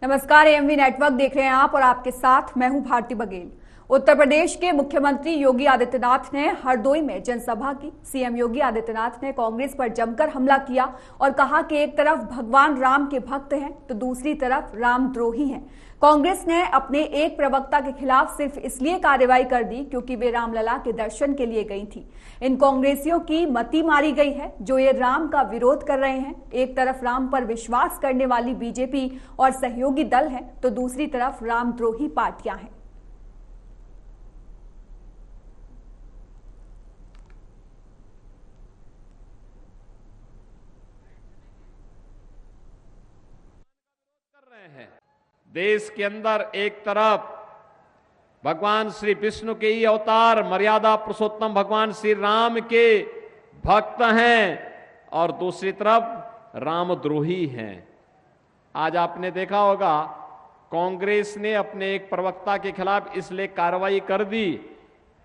नमस्कार, AMV network देख रहे हैं आप और आपके साथ मैं हूं भारती बघेल। उत्तर प्रदेश के मुख्यमंत्री योगी आदित्यनाथ ने हरदोई में जनसभा की। सीएम योगी आदित्यनाथ ने कांग्रेस पर जमकर हमला किया और कहा कि एक तरफ भगवान राम के भक्त हैं तो दूसरी तरफ रामद्रोही हैं। कांग्रेस ने अपने एक प्रवक्ता के खिलाफ सिर्फ इसलिए कार्रवाई कर दी क्योंकि वे रामलला के दर्शन के लिए गई थी। इन कांग्रेसियों की मति मारी गई है जो ये राम का विरोध कर रहे हैं। एक तरफ राम पर विश्वास करने वाली बीजेपी और सहयोगी दल है तो दूसरी तरफ रामद्रोही पार्टियां हैं। देश के अंदर एक तरफ भगवान श्री विष्णु के ही अवतार मर्यादा पुरुषोत्तम भगवान श्री राम के भक्त हैं और दूसरी तरफ रामद्रोही हैं। आज आपने देखा होगा कांग्रेस ने अपने एक प्रवक्ता के खिलाफ इसलिए कार्रवाई कर दी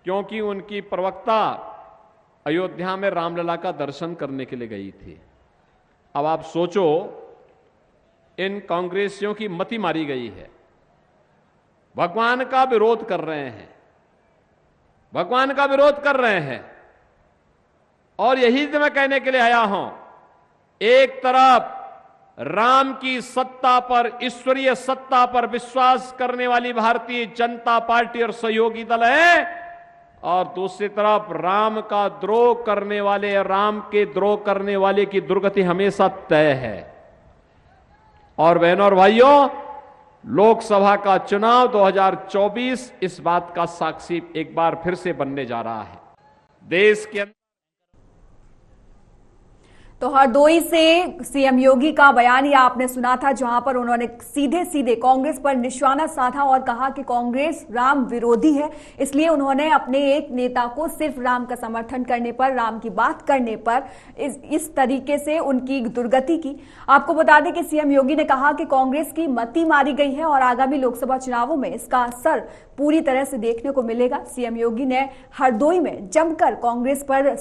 क्योंकि उनकी प्रवक्ता अयोध्या में रामलला का दर्शन करने के लिए गई थी। अब आप सोचो, इन कांग्रेसियों की मति मारी गई है, भगवान का विरोध कर रहे हैं, भगवान का विरोध कर रहे हैं। और यही तो मैं कहने के लिए आया हूं, एक तरफ राम की सत्ता पर, ईश्वरीय सत्ता पर विश्वास करने वाली भारतीय जनता पार्टी और सहयोगी दल है और दूसरी तरफ राम का द्रोह करने वाले, राम के द्रोह करने वाले की दुर्गति हमेशा तय है। और बहनों और भाइयों, लोकसभा का चुनाव 2024 इस बात का साक्षी एक बार फिर से बनने जा रहा है। देश के तो हरदोई से सीएम योगी का बयान यह आपने सुना था जहां पर उन्होंने सीधे सीधे कांग्रेस पर निशाना साधा और कहा कि कांग्रेस राम विरोधी है, इसलिए उन्होंने अपने एक नेता को सिर्फ राम का समर्थन करने पर, राम की बात करने पर इस तरीके से उनकी दुर्गति की। आपको बता दें कि सीएम योगी ने कहा कि कांग्रेस की मति मारी गई है और आगामी लोकसभा चुनावों में इसका असर पूरी तरह से देखने को मिलेगा। सीएम योगी ने हरदोई में जमकर कांग्रेस पर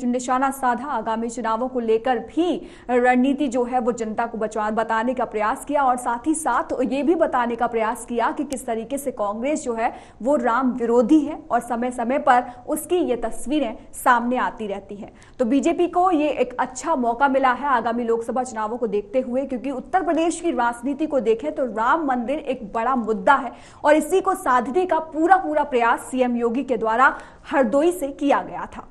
निशाना साधा, आगामी चुनावों को लेकर भी रणनीति जो है वो जनता को बताने का प्रयास किया और साथ ही साथ ये भी बताने का प्रयास किया कि किस तरीके से कांग्रेस जो है वो राम विरोधी है और समय समय पर उसकी ये तस्वीरें सामने आती रहती हैं। तो बीजेपी को ये एक अच्छा मौका मिला है आगामी लोकसभा चुनावों को देखते हुए, क्योंकि उत्तर प्रदेश की राजनीति को देखें तो राम मंदिर एक बड़ा मुद्दा है और इसी को साधने का पूरा प्रयास सीएम योगी के द्वारा हरदोई से किया गया था।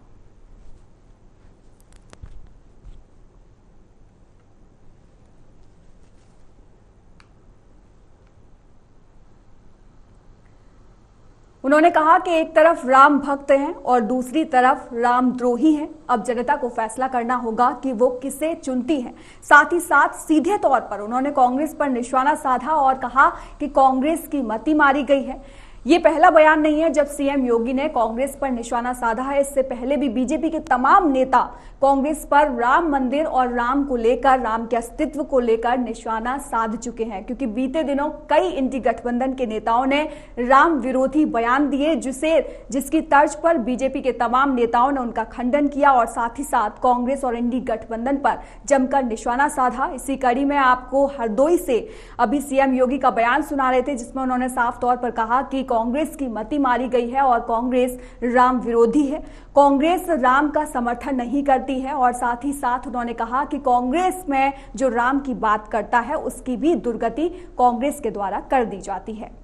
उन्होंने कहा कि एक तरफ राम भक्त हैं और दूसरी तरफ रामद्रोही हैं। अब जनता को फैसला करना होगा कि वो किसे चुनती है। साथ ही साथ सीधे तौर पर उन्होंने कांग्रेस पर निशाना साधा और कहा कि कांग्रेस की मति मारी गई है। ये पहला बयान नहीं है जब सीएम योगी ने कांग्रेस पर निशाना साधा है। इससे पहले भी बीजेपी के तमाम नेता कांग्रेस पर राम मंदिर और राम को लेकर, राम के अस्तित्व को लेकर निशाना साध चुके हैं, क्योंकि बीते दिनों कई इंडी गठबंधन के नेताओं ने राम विरोधी बयान दिए जिसकी तर्ज पर बीजेपी के तमाम नेताओं ने उनका खंडन किया और साथ ही साथ कांग्रेस और इंडी गठबंधन पर जमकर निशाना साधा। इसी कड़ी में आपको हरदोई से अभी सीएम योगी का बयान सुना रहे थे जिसमें उन्होंने साफ तौर पर कहा कि कांग्रेस की मति मारी गई है और कांग्रेस राम विरोधी है, कांग्रेस राम का समर्थन नहीं करती है और साथ ही साथ उन्होंने कहा कि कांग्रेस में जो राम की बात करता है उसकी भी दुर्गति कांग्रेस के द्वारा कर दी जाती है।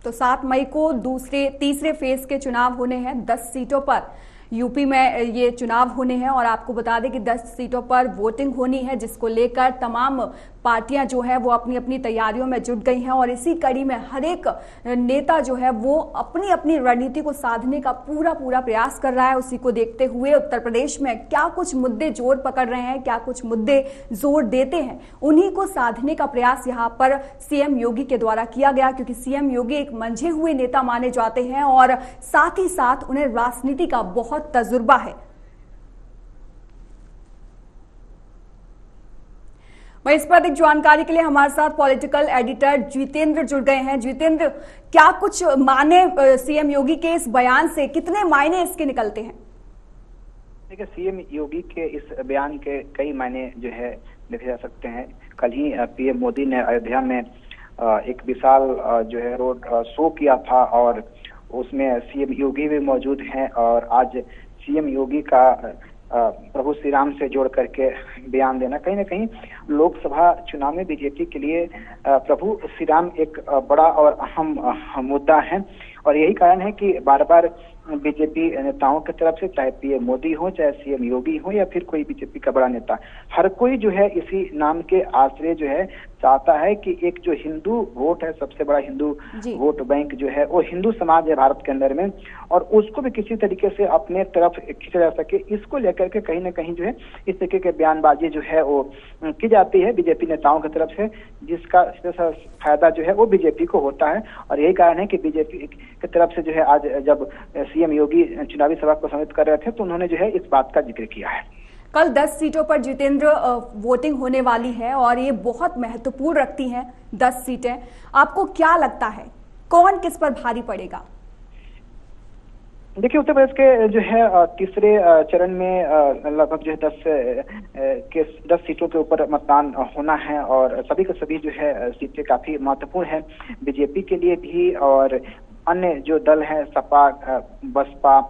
तो 7 मई को तीसरे फेज के चुनाव होने हैं। 10 सीटों पर यूपी में ये चुनाव होने हैं और आपको बता दें कि 10 सीटों पर वोटिंग होनी है, जिसको लेकर तमाम पार्टियां जो है वो अपनी अपनी तैयारियों में जुट गई हैं और इसी कड़ी में हर एक नेता जो है वो अपनी अपनी रणनीति को साधने का पूरा प्रयास कर रहा है। उसी को देखते हुए उत्तर प्रदेश में क्या कुछ मुद्दे जोर पकड़ रहे हैं, क्या कुछ मुद्दे जोर देते हैं, उन्हीं को साधने का प्रयास यहाँ पर सीएम योगी के द्वारा किया गया, क्योंकि सीएम योगी एक मंझे हुए नेता माने जाते हैं और साथ ही साथ उन्हें राजनीति का बहुत तजुर्बा है। वहीं इस पर अधिक जानकारी के लिए हमारे साथ पॉलिटिकल एडिटर जितेंद्र जुड़ गए हैं। जितेंद्र, क्या कुछ माने सीएम योगी के इस बयान से, कितने मायने इसके निकलते हैं? देखिए, सीएम योगी के इस बयान के कई मायने जो है देखे जा सकते हैं। कल ही पीएम मोदी ने अयोध्या में एक विशाल जो है रोड शो किया था और उसमें सीएम योगी भी मौजूद हैं और आज सीएम योगी का प्रभु श्री राम से जोड़ करके बयान देना कहीं ना कहीं लोकसभा चुनाव में बीजेपी के लिए प्रभु श्री राम एक बड़ा और अहम मुद्दा है। और यही कारण है कि बार बार बीजेपी नेताओं की तरफ से, चाहे पीएम मोदी हो, चाहे सीएम योगी हो या फिर कोई बीजेपी का बड़ा नेता, हर कोई जो है इसी नाम के आश्रय जो है चाहता है कि एक जो हिंदू वोट है, सबसे बड़ा हिंदू वोट बैंक जो है वो हिंदू समाज है भारत के अंदर में, और उसको भी किसी तरीके से अपने तरफ खींचा जा सके। इसको लेकर के कहीं ना कहीं जो है इस तरीके के बयानबाजी जो है वो की जाती है बीजेपी नेताओं की तरफ से, जिसका फायदा जो है वो बीजेपी को होता है। और यही कारण है कि बीजेपी की तरफ से जो है आज जब सीएम योगी चुनावी सभा को संबोधित कर रहे थे तो उन्होंने जो है इस बात का जिक्र किया है। कल 10 सीटों पर जितेंद्र वोटिंग होने वाली है और ये बहुत महत्वपूर्ण रखती हैं 10 सीटें। आपको क्या लगता है कौन किस पर भारी पड़ेगा? देखिए, उत्तर प्रदेश के जो है तीसरे चरण में लगभग जो है 10 सीटों के ऊपर मतदान होना है और सभी के सभी जो है सीटें काफी महत्वपूर्ण है बीजेपी के लिए भी और अन्य जो दल है सपा, बसपा,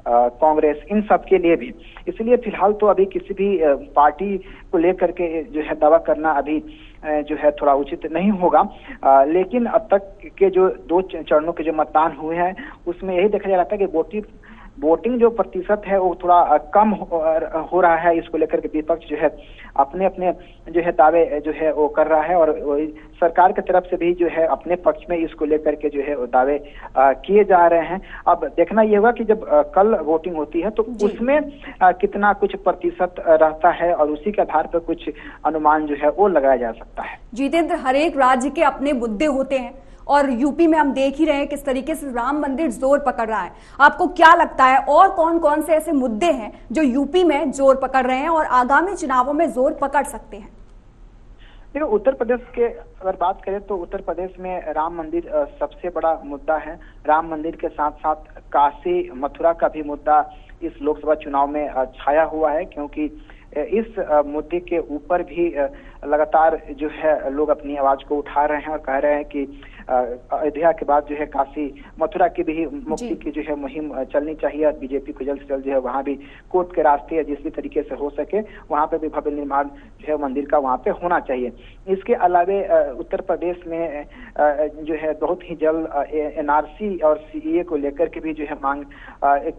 कांग्रेस, इन सब के लिए भी। इसलिए फिलहाल तो अभी किसी भी पार्टी को लेकर के जो है दावा करना अभी जो है थोड़ा उचित नहीं होगा। लेकिन अब तक के जो 2 चरणों के जो मतदान हुए हैं उसमें यही देखा जा रहा था कि वोटिंग जो प्रतिशत है वो थोड़ा कम हो रहा है। इसको लेकर के विपक्ष जो है अपने अपने जो है दावे जो है वो कर रहा है और सरकार की तरफ से भी जो है अपने पक्ष में इसको लेकर के जो है वो दावे किए जा रहे हैं। अब देखना ये होगा कि जब कल वोटिंग होती है तो उसमें कितना कुछ प्रतिशत रहता है और उसी के आधार पर कुछ अनुमान जो है वो लगाया जा सकता है। जितेंद्र, हर एक राज्य के अपने मुद्दे होते हैं और यूपी में हम देख ही रहे हैं किस तरीके से राम मंदिर जोर पकड़ रहा है। आपको क्या लगता है और कौन कौन से ऐसे मुद्दे हैं जो यूपी में जोर पकड़ रहे हैं और आगामी चुनावों में जोर पकड़ सकते हैं? देखो, उत्तर प्रदेश के अगर बात करें तो उत्तर प्रदेश में राम मंदिर सबसे बड़ा मुद्दा है। राम मंदिर के साथ साथ काशी मथुरा का भी मुद्दा इस लोकसभा चुनाव में छाया हुआ है, क्योंकि इस मुद्दे के ऊपर भी लगातार जो है लोग अपनी आवाज को उठा रहे हैं और कह रहे हैं कि अयोध्या के बाद जो है काशी मथुरा की भी मुक्ति की जो है मुहिम चलनी चाहिए और बीजेपी को जल्द से जल्द जो है वहां भी कोर्ट के रास्ते जिस भी तरीके से हो सके वहां पे भी भव्य निर्माण जो है मंदिर का वहां पे होना चाहिए। इसके अलावे उत्तर प्रदेश में जो है बहुत ही जल्द एनआरसी और सीएए को लेकर के भी जो है मांग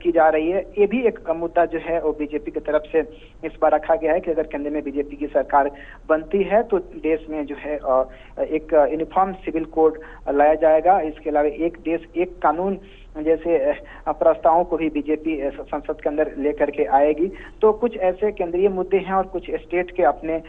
की जा रही है। ये भी एक मुद्दा जो है वो बीजेपी की तरफ से इस बार रखा गया है कि अगर केंद्र में बीजेपी की सरकार बनती है तो देश में जो है एक यूनिफॉर्म सिविल कोड लाया जाएगा। इसके अलावा एक देश एक कानून जैसे प्रस्तावों को भी बीजेपी संसद के अंदर लेकर के आएगी। तो कुछ ऐसे केंद्रीय मुद्दे हैं और कुछ स्टेट के अपने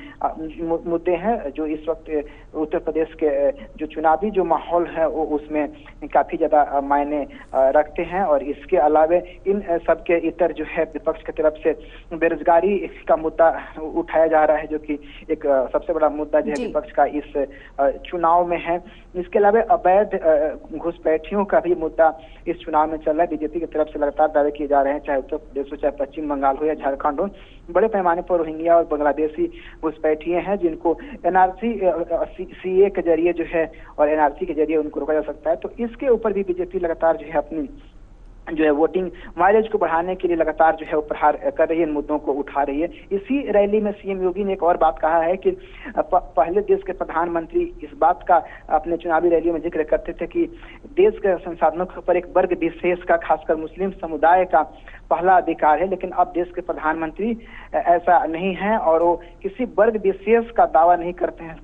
मुद्दे हैं जो इस वक्त उत्तर प्रदेश के जो चुनावी जो माहौल है वो उसमें काफी ज्यादा मायने रखते हैं। और इसके अलावे इन सब के इतर जो है विपक्ष की तरफ से बेरोजगारी का मुद्दा उठाया जा रहा है, जो कि एक सबसे बड़ा मुद्दा जो है विपक्ष का इस चुनाव में है। इसके अलावा अवैध घुसपैठियों का भी मुद्दा इस चुनाव में चल रहा है। बीजेपी की तरफ से लगातार दावे किए जा रहे हैं, चाहे उत्तर प्रदेश हो, चाहे पश्चिम बंगाल हो या झारखंड हो, बड़े पैमाने पर रोहिंग्या और बांग्लादेशी घुसपैठिए हैं जिनको एनआरसी सीए के जरिए जो है और एनआरसी के जरिए उनको रोका जा सकता है। तो इसके ऊपर भी बीजेपी लगातार जो है अपनी जो है वोटिंग माइलेज को बढ़ाने के लिए लगातार जो है वो प्रहार कर रही है, इन मुद्दों को उठा रही है। इसी रैली में सीएम योगी ने एक और बात कहा है कि पहले देश के प्रधानमंत्री इस बात का अपने चुनावी रैली में जिक्र करते थे कि देश के संसाधनों के ऊपर एक वर्ग विशेष का, खासकर मुस्लिम समुदाय का पहला अधिकार है। लेकिन अब देश के प्रधानमंत्री ऐसा नहीं है और वो किसी वर्ग विशेष का दावा नहीं करते हैं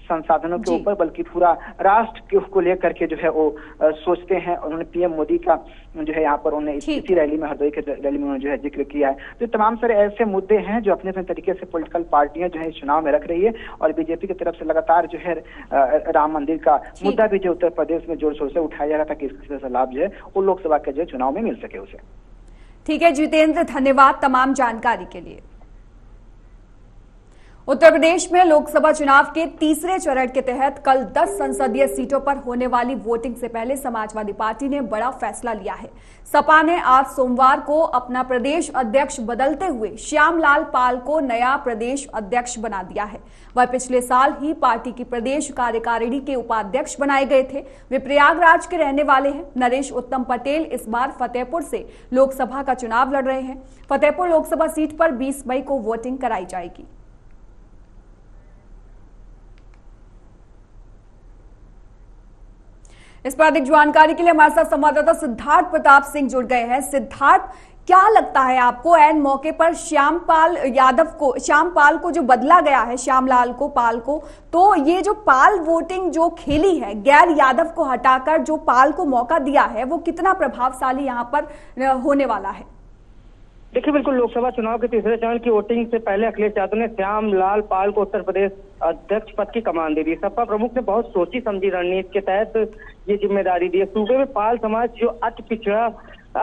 संसाधनों के ऊपर, बल्कि पूरा राष्ट्र को लेकर के जो है वो सोचते हैं। उन्होंने पीएम मोदी का जो है यहाँ पर उन्होंने इसी रैली में, हरदोई के रैली में उन्होंने जो है जिक्र किया है। तो तमाम सारे ऐसे मुद्दे हैं जो अपने अपने तरीके से पॉलिटिकल पार्टियां जो है इस चुनाव में रख रही है और बीजेपी की तरफ से लगातार जो है राम मंदिर का मुद्दा भी जो उत्तर प्रदेश में जोर शोर से उठाया जा रहा था कि इसका लाभ जो है वो लोकसभा के जो चुनाव में मिल सके उसे। ठीक है जितेंद्र, धन्यवाद तमाम जानकारी के लिए। उत्तर प्रदेश में लोकसभा चुनाव के तीसरे चरण के तहत कल 10 संसदीय सीटों पर होने वाली वोटिंग से पहले समाजवादी पार्टी ने बड़ा फैसला लिया है। सपा ने आज सोमवार को अपना प्रदेश अध्यक्ष बदलते हुए श्यामलाल पाल को नया प्रदेश अध्यक्ष बना दिया है। वह पिछले साल ही पार्टी की प्रदेश कार्यकारिणी के उपाध्यक्ष बनाए गए थे। वे प्रयागराज के रहने वाले हैं। नरेश उत्तम पटेल इस बार फतेहपुर से लोकसभा का चुनाव लड़ रहे हैं। फतेहपुर लोकसभा सीट पर 20 मई को वोटिंग कराई जाएगी। इस पर अधिक जानकारी के लिए हमारे साथ संवाददाता सिद्धार्थ प्रताप सिंह जुड़ गए हैं। सिद्धार्थ, क्या लगता है आपको एन मौके पर श्यामपाल को जो बदला गया है, श्यामलाल को पाल को, तो ये जो पाल वोटिंग जो खेली है, गैर यादव को हटाकर जो पाल को मौका दिया है, वो कितना प्रभावशाली यहाँ पर होने वाला है? देखिए, बिल्कुल लोकसभा चुनाव के तीसरे चरण की वोटिंग से पहले अखिलेश यादव ने श्यामलाल पाल को उत्तर प्रदेश अध्यक्ष पद की कमान दे दी। सपा प्रमुख ने बहुत सोची समझी रणनीति के तहत ये जिम्मेदारी दी है। सूबे में पाल समाज जो अति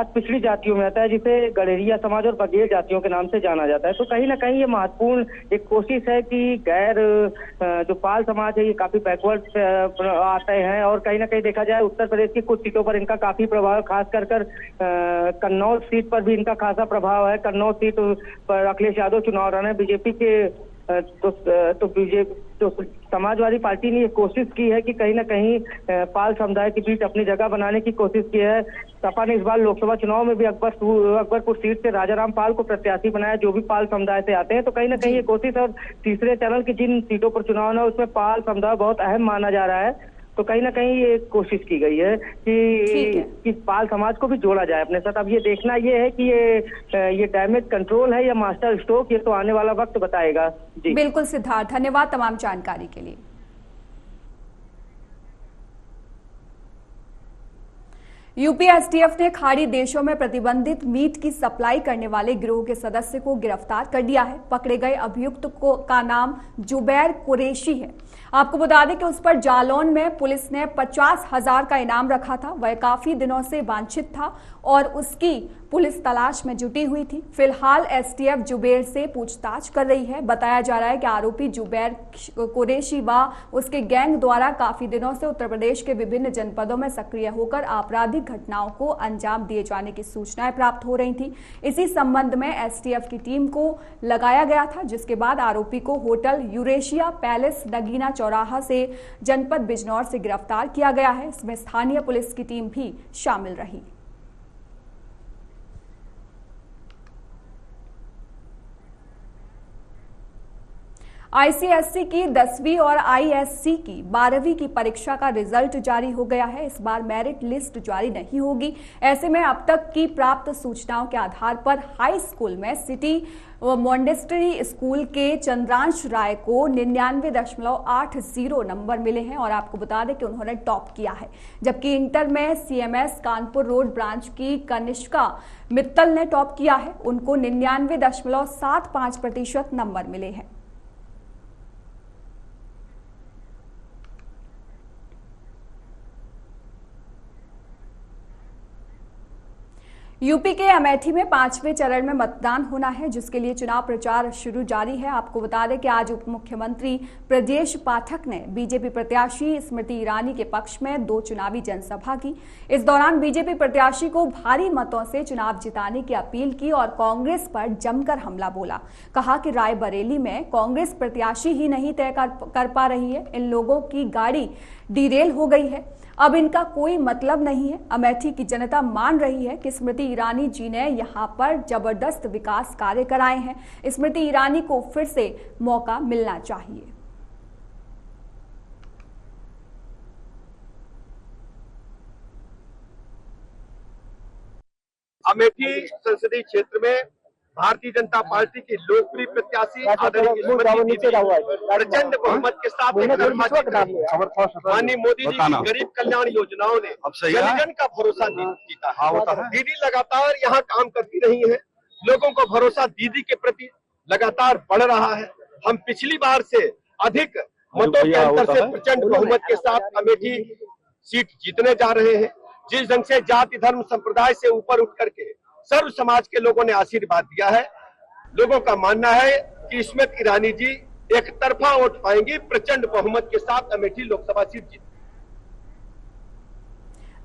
पिछड़ी जातियों में आता है, जिसे गड़ेरिया समाज और बघेल जातियों के नाम से जाना जाता है, तो कहीं ना कहीं ये महत्वपूर्ण एक कोशिश है कि गैर जो पाल समाज है ये काफी बैकवर्ड आते हैं और कहीं ना कहीं देखा जाए उत्तर प्रदेश की कुछ सीटों पर इनका काफी प्रभाव, खास कर कन्नौज सीट पर भी इनका खासा प्रभाव है। कन्नौज सीट पर अखिलेश यादव चुनाव लड़ रहे हैं बीजेपी के, तो समाजवादी पार्टी ने ये कोशिश की है कि कहीं ना कहीं पाल समुदाय के बीच अपनी जगह बनाने की कोशिश की है। सपा ने इस बार लोकसभा चुनाव में भी अकबरपुर सीट से राजाराम पाल को प्रत्याशी बनाया, जो भी पाल समुदाय से आते हैं। तो कहीं ना कहीं ये कोशिश, और तीसरे चरण की जिन सीटों पर चुनाव है उसमें पाल समुदाय बहुत अहम माना जा रहा है। तो कहीं ना कहीं ये कोशिश की गई है कि पाल समाज को भी जोड़ा जाए अपने साथ। अब ये देखना ये है कि ये डैमेज कंट्रोल है या मास्टर स्ट्रोक, ये तो आने वाला वक्त बताएगा। जी बिल्कुल सिद्धार्थ, धन्यवाद तमाम जानकारी के लिए। यूपी एसटीएफ ने खाड़ी देशों में प्रतिबंधित मीट की सप्लाई करने वाले गिरोह के सदस्य को गिरफ्तार कर लिया है। पकड़े गए अभियुक्त का नाम जुबैर कुरैशी है। आपको बता दें कि उस पर जालौन में पुलिस ने 50,000 का इनाम रखा था। वह काफी दिनों से वांछित था और उसकी पुलिस तलाश में जुटी हुई थी। फिलहाल एसटीएफ जुबैर से पूछताछ कर रही है। बताया जा रहा है कि आरोपी जुबैर कुरैशी व उसके गैंग द्वारा काफी दिनों से उत्तर प्रदेश के विभिन्न जनपदों में सक्रिय होकर आपराधिक घटनाओं को अंजाम दिए जाने की सूचनाएं प्राप्त हो रही थी। इसी संबंध में एसटीएफ की टीम को लगाया गया था, जिसके बाद आरोपी को होटल यूरेशिया पैलेस नगीना चौराहा से जनपद बिजनौर से गिरफ्तार किया गया है। इसमें स्थानीय पुलिस की टीम भी शामिल रही। आईसीएसई की 10वीं और आईएससी की 12वीं की परीक्षा का रिजल्ट जारी हो गया है। इस बार मेरिट लिस्ट जारी नहीं होगी। ऐसे में अब तक की प्राप्त सूचनाओं के आधार पर हाई स्कूल में सिटी मॉन्टेसरी स्कूल के चंद्रांश राय को 99.80 नंबर मिले हैं और आपको बता दें कि उन्होंने टॉप किया है। जबकि इंटर में सीएमएस कानपुर रोड ब्रांच की कनिष्का मित्तल ने टॉप किया है। उनको 99.75% नंबर मिले हैं। यूपी के अमेठी में 5वें चरण में मतदान होना है, जिसके लिए चुनाव प्रचार जारी है। आपको बता दें कि आज उप मुख्यमंत्री ब्रजेश पाठक ने बीजेपी प्रत्याशी स्मृति ईरानी के पक्ष में 2 चुनावी जनसभा की। इस दौरान बीजेपी प्रत्याशी को भारी मतों से चुनाव जिताने की अपील की और कांग्रेस पर जमकर हमला बोला। कहा कि रायबरेली में कांग्रेस प्रत्याशी ही नहीं तय कर पा रही है, इन लोगों की गाड़ी डिरेल हो गई है, अब इनका कोई मतलब नहीं है। अमेठी की जनता मान रही है कि स्मृति ईरानी जी ने यहां पर जबरदस्त विकास कार्य कराए हैं। स्मृति ईरानी को फिर से मौका मिलना चाहिए। अमेठी संसदीय क्षेत्र में भारतीय जनता पार्टी की लोकप्रिय प्रत्याशी आदरणीय स्मृति दीदी प्रचंड बहुमत के साथ माननीय मोदी जी की गरीब कल्याण योजनाओं ने जन का भरोसा जीता है। दीदी लगातार यहाँ काम करती रही है, लोगों को भरोसा दीदी के प्रति लगातार बढ़ रहा है। हम पिछली बार से अधिक मतों के अंतर से प्रचंड बहुमत के साथ अमेठी सीट जीतने जा रहे हैं। जिस ढंग से जाति धर्म संप्रदाय से ऊपर उठ करके सर्व समाज के लोगों ने आशीर्वाद दिया है, लोगों का मानना है कि स्मृति ईरानी जी एक तरफा वोट पाएंगे, प्रचंड बहुमत के साथ अमेठी लोकसभा सीट जीत।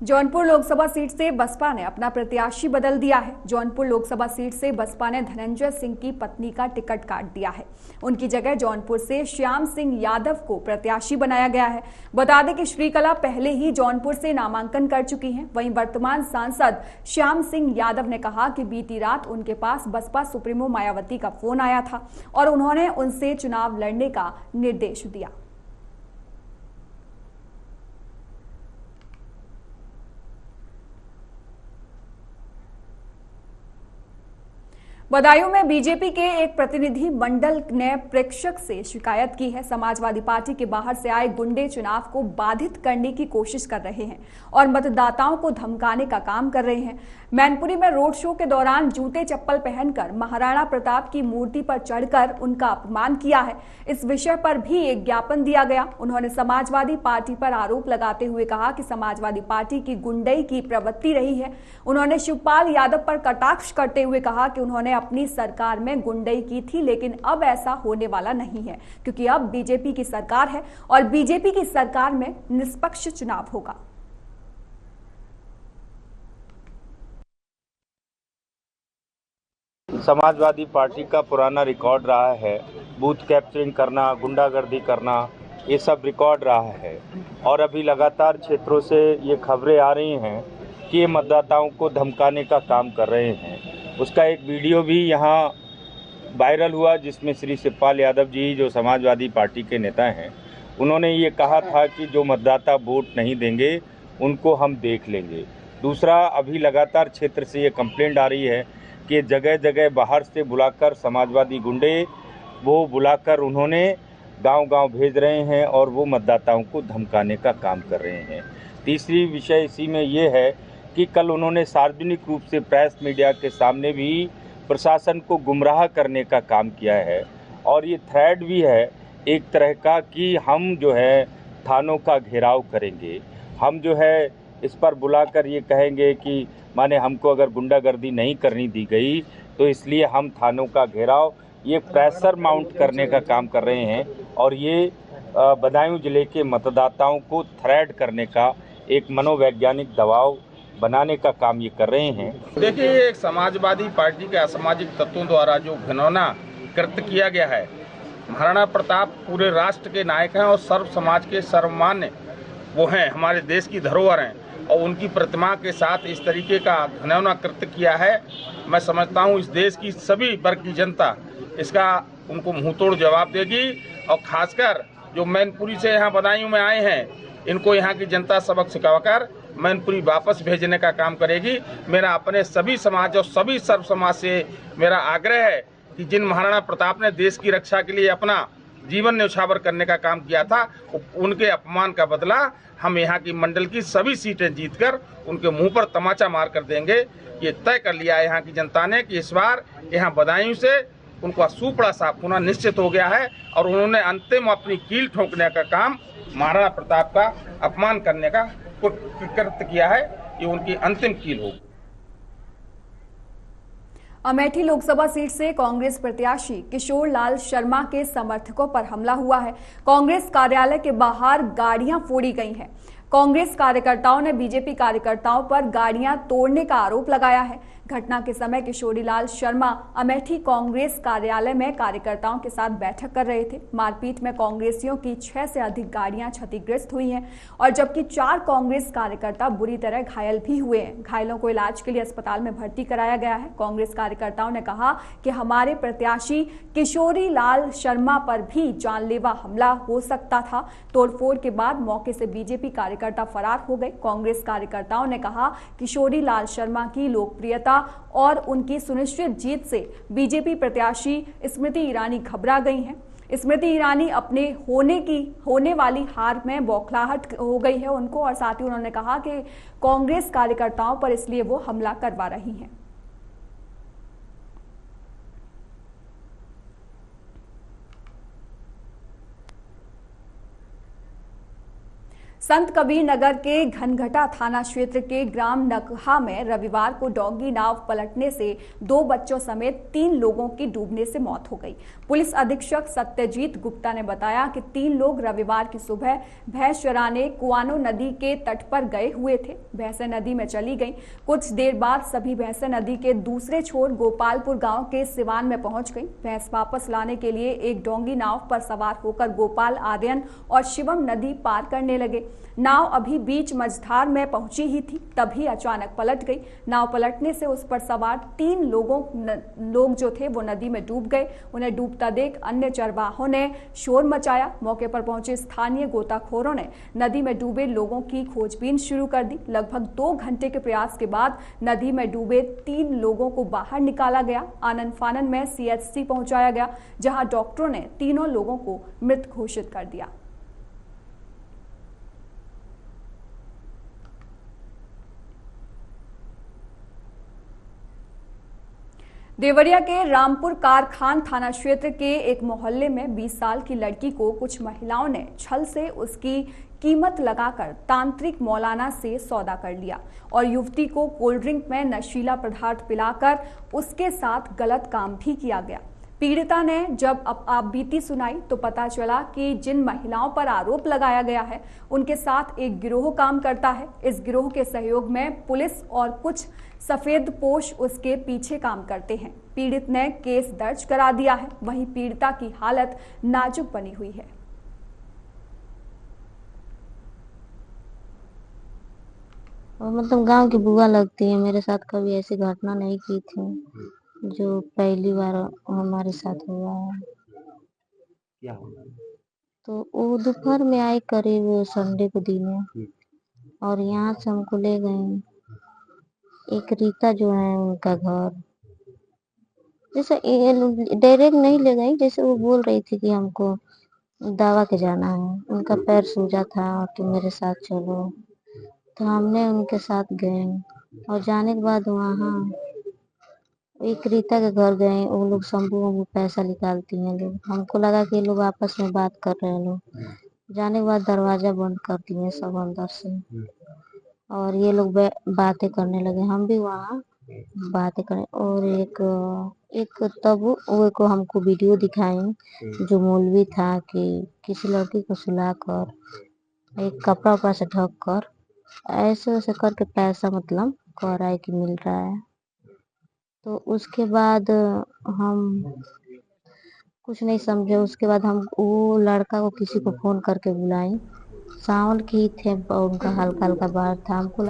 जौनपुर लोकसभा सीट से बसपा ने अपना प्रत्याशी बदल दिया है। जौनपुर लोकसभा सीट से बसपा ने धनंजय सिंह की पत्नी का टिकट काट दिया है। उनकी जगह जौनपुर से श्याम सिंह यादव को प्रत्याशी बनाया गया है। बता दें कि श्रीकला पहले ही जौनपुर से नामांकन कर चुकी हैं। वहीं वर्तमान सांसद श्याम सिंह यादव ने कहा कि बीती रात उनके पास बसपा सुप्रीमो मायावती का फोन आया था और उन्होंने उनसे चुनाव लड़ने का निर्देश दिया। बदायूं में बीजेपी के एक प्रतिनिधि मंडल ने प्रेक्षक से शिकायत की है। समाजवादी पार्टी के बाहर से आए गुंडे चुनाव को बाधित करने की कोशिश कर रहे हैं और मतदाताओं को धमकाने का काम कर रहे हैं। मैनपुरी में रोड शो के दौरान जूते चप्पल पहनकर महाराणा प्रताप की मूर्ति पर चढ़कर उनका अपमान किया है। इस विषय पर भी एक ज्ञापन दिया गया। उन्होंने समाजवादी पार्टी पर आरोप लगाते हुए कहा कि समाजवादी पार्टी की गुंडई की प्रवृत्ति रही है। उन्होंने शिवपाल यादव पर कटाक्ष करते हुए कहा कि उन्होंने अपनी सरकार में गुंडई की थी, लेकिन अब ऐसा होने वाला नहीं है क्योंकि अब बीजेपी की सरकार है और बीजेपी की सरकार में निष्पक्ष चुनाव होगा। समाजवादी पार्टी का पुराना रिकॉर्ड रहा है, बूथ कैप्चरिंग करना, गुंडागर्दी करना, ये सब रिकॉर्ड रहा है। और अभी लगातार क्षेत्रों से ये खबरें आ रही हैं कि ये मतदाताओं को धमकाने का काम कर रहे हैं। उसका एक वीडियो भी यहाँ वायरल हुआ जिसमें श्री शिवपाल यादव जी जो समाजवादी पार्टी के नेता हैं, उन्होंने ये कहा था कि जो मतदाता वोट नहीं देंगे उनको हम देख लेंगे। दूसरा, अभी लगातार क्षेत्र से ये कंप्लेंट आ रही है कि जगह जगह बाहर से बुलाकर समाजवादी गुंडे वो बुलाकर उन्होंने गांव-गांव भेज रहे हैं और वो मतदाताओं को धमकाने का काम कर रहे हैं। तीसरी विषय इसी में ये है कि कल उन्होंने सार्वजनिक रूप से प्रेस मीडिया के सामने भी प्रशासन को गुमराह करने का काम किया है और ये थ्रेट भी है एक तरह का कि हम जो है थानों का घेराव करेंगे। हम जो है इस पर बुलाकर ये कहेंगे कि माने हमको अगर गुंडागर्दी नहीं करनी दी गई तो इसलिए हम थानों का घेराव, ये प्रेशर माउंट करने का काम कर रहे हैं और ये बदायूं जिले के मतदाताओं को थ्रेट करने का एक मनोवैज्ञानिक दबाव बनाने का काम ये कर रहे हैं। देखिए, एक समाजवादी पार्टी के असामाजिक तत्वों द्वारा जो घिनौना कृत्य किया गया है, महाराणा प्रताप पूरे राष्ट्र के नायक हैं और सर्व समाज के सर्वमान्य वो हैं, हमारे देश की धरोहर हैं और उनकी प्रतिमा के साथ इस तरीके का घिनौना कृत्य किया है। मैं समझता हूँ इस देश की सभी वर्ग की जनता इसका उनको मुंहतोड़ जवाब देगी और खासकर जो मैनपुरी से यहाँ बदायूं में आए हैं, इनको यहाँ की जनता सबक सिखाकर मैनपुरी वापस भेजने का काम करेगी। मेरा अपने सभी समाज और सभी सर्व समाज से मेरा आग्रह है कि जिन महाराणा प्रताप ने देश की रक्षा के लिए अपना जीवन न्यौछावर करने का काम किया था, उनके अपमान का बदला हम यहाँ की मंडल की सभी सीटें जीतकर उनके मुंह पर तमाचा मार कर देंगे। ये तय कर लिया है यहाँ की जनता ने कि इस बार यहाँ बदायूं से उनका सुपड़ा साफ होना निश्चित हो गया है और उन्होंने अंतिम अपनी कील ठोकने का काम महाराणा प्रताप का अपमान करने का कृत्य किया है। ये उनकी अंतिम कील होगी। अमेठी लोकसभा सीट से कांग्रेस प्रत्याशी किशोर लाल शर्मा के समर्थकों पर हमला हुआ है। कांग्रेस कार्यालय के बाहर गाड़ियां फोड़ी गई हैं। कांग्रेस कार्यकर्ताओं ने बीजेपी कार्यकर्ताओं पर गाड़ियां तोड़ने का आरोप लगाया है। घटना के समय किशोरीलाल शर्मा अमेठी कांग्रेस कार्यालय में कार्यकर्ताओं के साथ बैठक कर रहे थे। मारपीट में कांग्रेसियों की 6 से अधिक गाड़ियां क्षतिग्रस्त हुई हैं और जबकि 4 कांग्रेस कार्यकर्ता बुरी तरह घायल भी हुए हैं। घायलों को इलाज के लिए अस्पताल में भर्ती कराया गया है। कांग्रेस कार्यकर्ताओं ने कहा कि हमारे प्रत्याशी किशोरीलाल शर्मा पर भी जानलेवा हमला हो सकता था। तोड़फोड़ के बाद मौके से बीजेपी कार्यकर्ता फरार हो गए। कांग्रेस कार्यकर्ताओं ने कहा किशोरीलाल शर्मा की लोकप्रियता और उनकी सुनिश्चित जीत से बीजेपी प्रत्याशी स्मृति ईरानी घबरा गई हैं। स्मृति ईरानी अपने होने वाली हार में बौखलाहट हो गई है उनको, और साथ ही उन्होंने कहा कि कांग्रेस कार्यकर्ताओं पर इसलिए वो हमला करवा रही हैं। संत कबीर नगर के घनघटा थाना क्षेत्र के ग्राम नकहा में रविवार को डोंगी नाव पलटने से 2 बच्चों समेत 3 लोगों की डूबने से मौत हो गई। पुलिस अधीक्षक सत्यजीत गुप्ता ने बताया कि 3 लोग रविवार की सुबह भैंस चराने कुआनो नदी के तट पर गए हुए थे। भैंसें नदी में चली गईं। कुछ देर बाद सभी भैंसें नदी के दूसरे छोर गोपालपुर गांव के सिवान में पहुंच गईं। भैंस वापस लाने के लिए एक डोंगी नाव पर सवार होकर गोपाल, आर्यन और शिवम नदी पार करने लगे। नाव अभी बीच मझधार में पहुंची ही थी, तभी अचानक पलट गई। नाव पलटने से उस पर सवार 3 लोग जो थे वो नदी में डूब गए। उन्हें डूबता देख अन्य चरवाहों ने शोर मचाया। मौके पर पहुंचे स्थानीय गोताखोरों ने नदी में डूबे लोगों की खोजबीन शुरू कर दी। लगभग 2 घंटे के प्रयास के बाद नदी में डूबे 3 लोगों को बाहर निकाला गया। आनन फानन में CHC पहुंचाया गया, जहां डॉक्टरों ने तीनों लोगों को मृत घोषित कर दिया। देवरिया के रामपुर कारखान थाना क्षेत्र के एक मोहल्ले में 20 साल की लड़की को कुछ महिलाओं ने छल से उसकी कीमत लगाकर तांत्रिक मौलाना से सौदा कर लिया और युवती को कोल्ड ड्रिंक में नशीला पदार्थ पिलाकर उसके साथ गलत काम भी किया गया। पीड़िता ने जब आप बीती सुनाई तो पता चला कि जिन महिलाओं पर आरोप लगाया गया है उनके साथ एक गिरोह काम करता है। इस गिरोह के सहयोग में पुलिस और कुछ सफेदपोश उसके पीछे काम करते हैं। पीड़ित ने केस दर्ज करा दिया है। वहीं पीड़िता की हालत नाजुक बनी हुई है। मतलब गांव की बुआ लगती है। मेरे साथ कभी ऐसी घटना नहीं की थी जो पहली बार हमारे साथ हुआ है। क्या हुआ? तो वो दोपहर में आए करीब संडे को दिन है और यहाँ से हमको ले गए एक रीता जो है उनका घर। जैसे डायरेक्ट नहीं ले गई, जैसे वो बोल रही थी कि हमको दवा के जाना है। उनका पैर सूजा था कि मेरे साथ चलो, तो हमने उनके साथ गए और जाने के बाद वहाँ एक रीता के घर गए। वो लोग शंभू पैसा निकालती हैं लोग। हमको लगा कि ये लोग आपस में बात कर रहे हैं लोग। जाने के बाद दरवाजा बंद कर दिए सब अंदर से और ये लोग बातें करने लगे। हम भी वहाँ बातें करें और एक तब वो को हमको वीडियो दिखाए जो मौलवी था कि किसी लड़की को सुलाकर एक कपड़ा ऊपर से ढक कर ऐसे वैसे करके पैसा मतलब कह रहा है कि मिल रहा है। तो उसके बाद हम कुछ नहीं समझे। उसके बाद हम वो लड़का को किसी को फोन करके बुलाए। सावन की थे, उनका हल्का हल्का बाहर था। हमको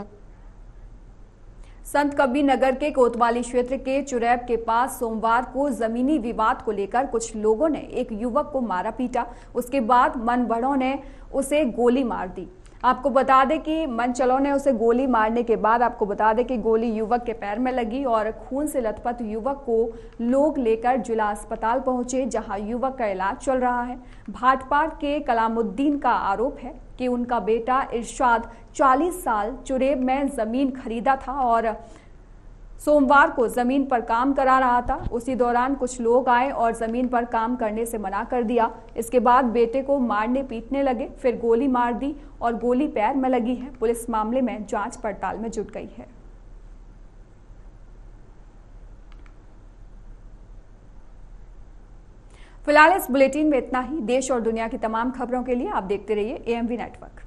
संत कबीर नगर के कोतवाली क्षेत्र के चुरैब के पास सोमवार को जमीनी विवाद को लेकर कुछ लोगों ने एक युवक को मारा पीटा। उसके बाद मनबड़ों ने उसे गोली मार दी। आपको बता दें कि मनचलों ने उसे गोली मारने के बाद आपको बता दें कि गोली युवक के पैर में लगी और खून से लथपथ युवक को लोग लेकर जिला अस्पताल पहुंचे, जहां युवक का इलाज चल रहा है। भाटपाड़ के कलामुद्दीन का आरोप है कि उनका बेटा इरशाद 40 साल चुरेब में जमीन खरीदा था और सोमवार को जमीन पर काम करा रहा था। उसी दौरान कुछ लोग आए और जमीन पर काम करने से मना कर दिया। इसके बाद बेटे को मारने पीटने लगे, फिर गोली मार दी और गोली पैर में लगी है। पुलिस मामले में जांच पड़ताल में जुट गई है। फिलहाल इस बुलेटिन में इतना ही। देश और दुनिया की तमाम खबरों के लिए आप देखते रहिए AMV नेटवर्क।